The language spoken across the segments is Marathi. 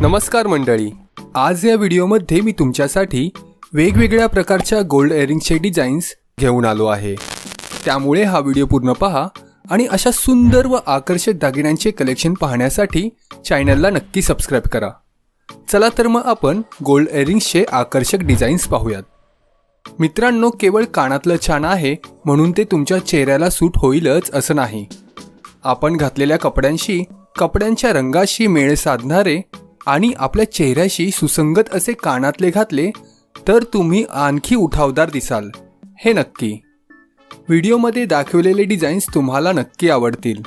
नमस्कार मंडळी, आज या व्हिडिओमध्ये मी तुमच्यासाठी वेगवेगळ्या प्रकारच्या गोल्ड इयरिंग्सचे डिझाईन्स घेऊन आलो आहे। त्यामुळे हा व्हिडिओ पूर्ण पहा आणि अशा सुंदर व आकर्षक दागिन्यांचे कलेक्शन पाहण्यासाठी चॅनलला नक्की सबस्क्राइब करा। चला तर मग आपण गोल्ड इयरिंग्सचे आकर्षक डिझाईन्स पाहूयात। मित्रांनो, केवळ कानातलं छान आहे म्हणून ते तुमच्या चेहऱ्याला सूट होईलच असं नाही। आपण घातलेल्या कपड्यांशी, कपड्यांच्या रंगाशी मेळ साधणारे आणि आपल्या चेहऱ्याशी सुसंगत असे कानातले घातले तर तुम्ही आणखी उठावदार दिसाल, हे नक्की। व्हिडिओमध्ये दाखवलेले डिझाईन्स तुम्हाला नक्की आवडतील।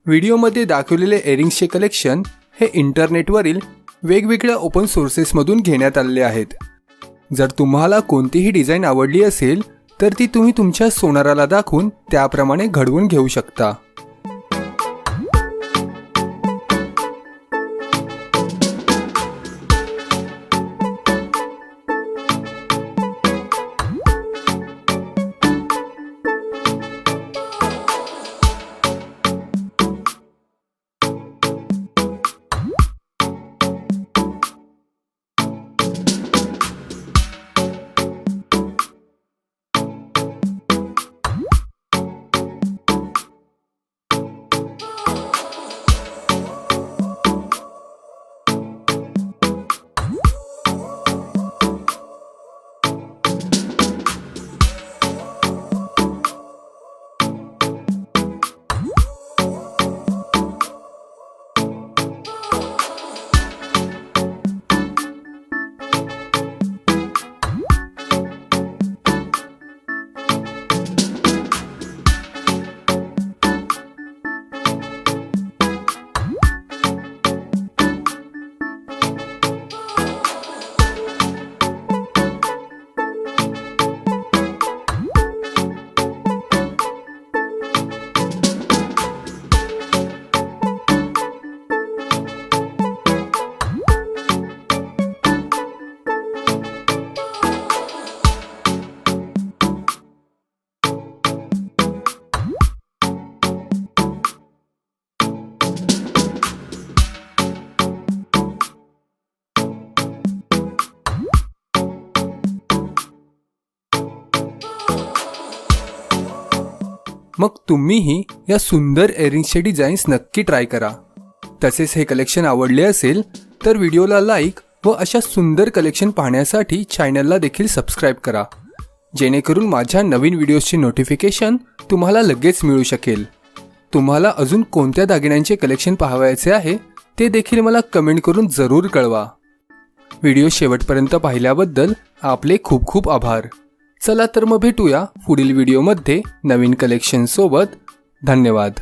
व्हिडिओमध्ये दाखवलेले इयरिंग्सचे कलेक्शन हे इंटरनेटवरील वेगवेगळ्या ओपन सोर्सेसमधून घेण्यात आलेले आहेत। जर तुम्हाला कोणतीही डिझाईन आवडली असेल तर ती तुम्ही तुमच्या सोनाराला दाखवून त्याप्रमाणे घडवून घेऊ शकता। मग तुम्हीही या सुंदर इयरिंग्सचे डिझाईन्स नक्की ट्राय करा। तसेच हे कलेक्शन आवडले असेल तर व्हिडिओला लाईक व अशा सुंदर कलेक्शन पाहण्यासाठी चॅनलला देखील सबस्क्राइब करा, जेणेकरून माझ्या नवीन व्हिडिओजचे नोटिफिकेशन तुम्हाला लगेच मिळू शकेल। तुम्हाला अजून कोणत्या दागिन्यांचे कलेक्शन पाहायचे आहे ते देखील मला कमेंट करून जरूर कळवा। व्हिडिओ शेवटपर्यंत पाहिल्याबद्दल आपले खूप खूप आभार। चला तर मग भेटूया पुढील व्हिडिओमध्ये नवीन कलेक्शन सोबत। धन्यवाद।